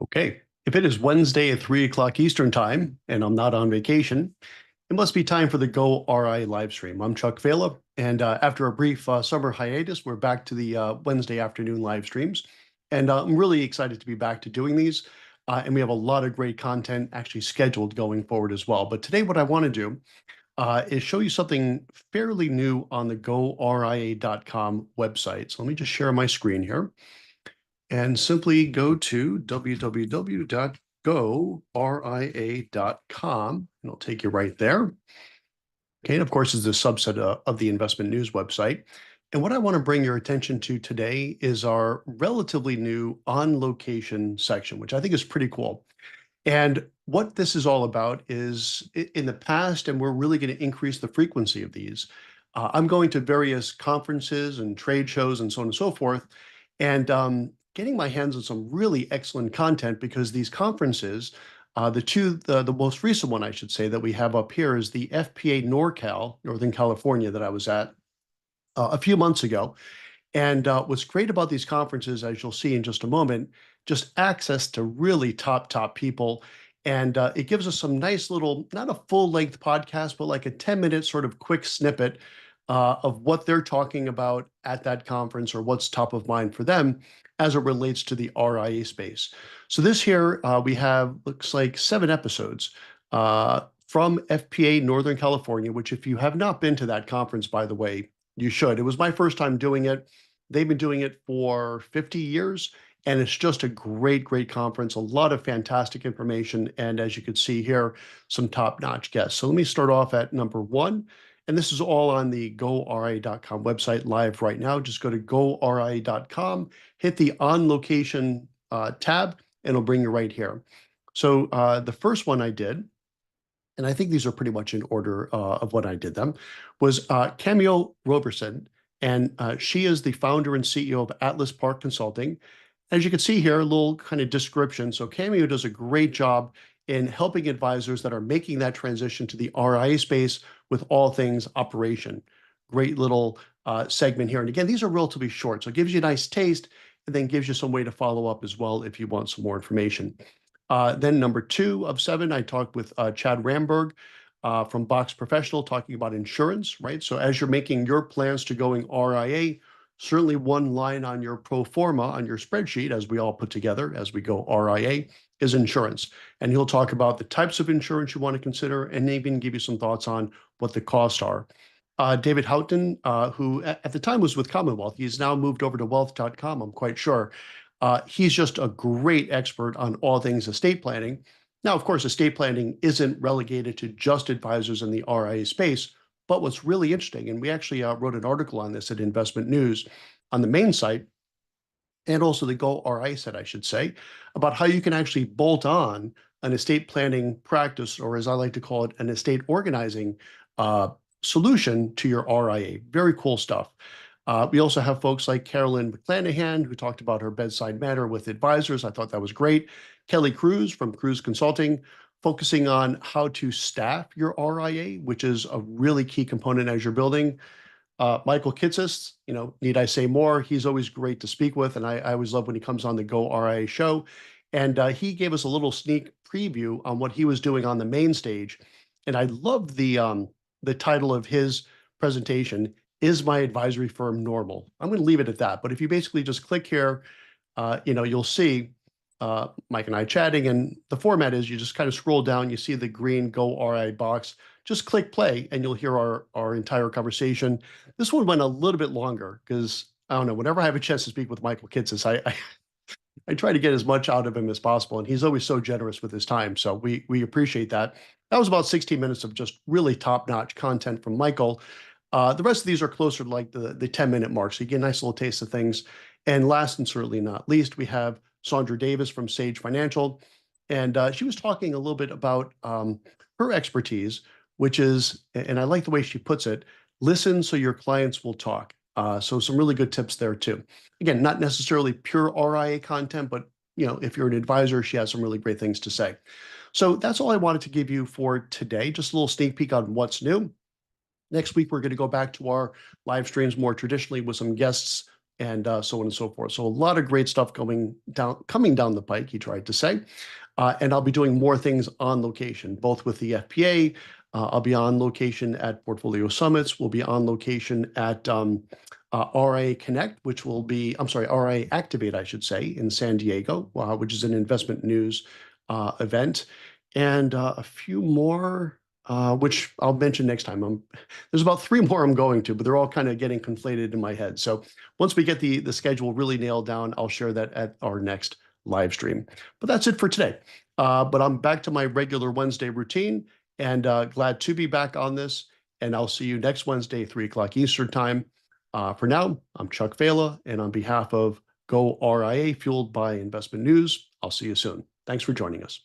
Okay. If it is Wednesday at 3 o'clock Eastern time and I'm not on vacation, it must be time for the goRIA live stream. I'm Chuck Vela, and after a brief summer hiatus, we're back to the Wednesday afternoon live streams. And I'm really excited to be back to doing these. And we have a lot of great content actually scheduled going forward as well. But today, what I want to do is show you something fairly new on the goRIA.com website. So let me just share my screen here and simply go to www.goRIA.com, and it'll take you right there. Okay, and of course, is a subset of the Investment News website. And what I want to bring your attention to today is our relatively new on location section, which I think is pretty cool. And what this is all about is in the past, and we're really going to increase the frequency of these. I'm going to various conferences and trade shows and so on and so forth, and getting my hands on some really excellent content because these conferences, the most recent one I should say that we have up here is the FPA NorCal, Northern California, that I was at a few months ago. And what's great about these conferences, as you'll see in just a moment, just access to really top people. And it gives us some nice little, not a full-length podcast, but like a 10-minute sort of quick snippet of what they're talking about at that conference or what's top of mind for them as it relates to the RIA space. So this here, we have, looks like 7 episodes from FPA Northern California, which if you have not been to that conference, by the way, you should. It was my first time doing it. They've been doing it for 50 years, and it's just a great conference, a lot of fantastic information, and as you can see here, some top-notch guests. So let me start off at number 1, and this is all on the goRIA.com website live right now. Just go to goRIA.com, hit the On Location tab, and it'll bring you right here. So the first one I did, and I think these are pretty much in order of what I did them, was Cameo Roberson. And she is the founder and CEO of Atlas Park Consulting. As you can see here, a little kind of description. So Cameo does a great job in helping advisors that are making that transition to the RIA space with all things operation. Great little segment here. And again, these are relatively short, so it gives you a nice taste and then gives you some way to follow up as well if you want some more information. Then number 2 of 7, I talked with Chad Ramberg from Box Professional talking about insurance, right? So as you're making your plans to going RIA, certainly one line on your pro forma on your spreadsheet, as we all put together as we go RIA, is insurance. And he'll talk about the types of insurance you want to consider and even give you some thoughts on what the costs are. David Haughton, who at the time was with Commonwealth, he's now moved over to wealth.com, I'm quite sure. He's just a great expert on all things estate planning. Now, of course, estate planning isn't relegated to just advisors in the RIA space, but what's really interesting, and we actually wrote an article on this at Investment News on the main site, and also the goRIA site, I should say, about how you can actually bolt on an estate planning practice, or as I like to call it, an estate organizing solution to your RIA. Very cool stuff. We also have folks like Carolyn McClannahan, who talked about her bedside manner with advisors. I thought that was great. Kelli Cruz from Cruz Consulting, focusing on how to staff your RIA, which is a really key component as you're building. Michael Kitces, need I say more? He's always great to speak with, and I always love when he comes on the goRIA show. And he gave us a little sneak preview on what he was doing on the main stage. And I love the title of his presentation, Is My Advisory Firm Normal? I'm going to leave it at that. But if you basically just click here, you'll see Mike and I chatting, and the format is you just kind of scroll down, you see the green goRIA box, just click play, and you'll hear our entire conversation. This one went a little bit longer because, I don't know, whenever I have a chance to speak with Michael Kitces, I try to get as much out of him as possible, and he's always so generous with his time, so we appreciate that. That was about 16 minutes of just really top-notch content from Michael. The rest of these are closer to like the 10-minute mark, so you get a nice little taste of things. And last and certainly not least, we have Saundra Davis from Sage Financial, and she was talking a little bit about her expertise, which is, and I like the way she puts it, listen so your clients will talk. So some really good tips there too. Again, not necessarily pure RIA content, but if you're an advisor, she has some really great things to say. So that's all I wanted to give you for today. Just a little sneak peek on what's new. Next week, we're going to go back to our live streams more traditionally with some guests and so on and so forth. So a lot of great stuff coming down the pike, he tried to say. And I'll be doing more things on location, both with the FPA. I'll be on location at portfolio summits. We'll be on location at RIA Connect, which will be, I'm sorry, RIA Activate, I should say, in San Diego, which is an investment news event. And a few more, which I'll mention next time. There's about 3 more I'm going to, but they're all kind of getting conflated in my head. So once we get the schedule really nailed down, I'll share that at our next live stream. But that's it for today. But I'm back to my regular Wednesday routine, and glad to be back on this. And I'll see you next Wednesday, 3 o'clock Eastern time. For now, I'm Chuck Vela, and on behalf of goRIA, fueled by Investment News, I'll see you soon. Thanks for joining us.